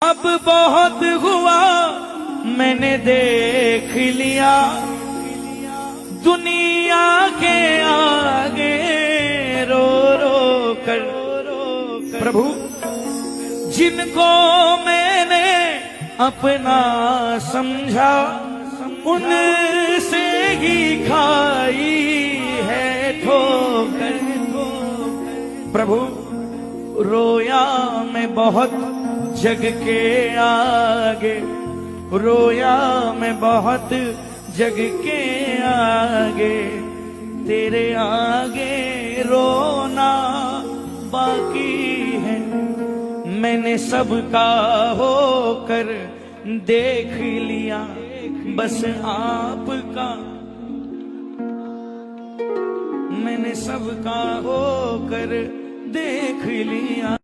अब बहुत हुआ मैंने देख लिया, दुनिया के आगे रो रो कर प्रभु जिनको मैंने अपना समझा उनसे ही खाई है ठोकर। प्रभु रोया मैं बहुत जग के आगे, रोया मैं बहुत जग के आगे, तेरे आगे रोना बाकी है। मैंने सबका होकर देख लिया, बस आपका। मैंने सबका होकर देख लिया।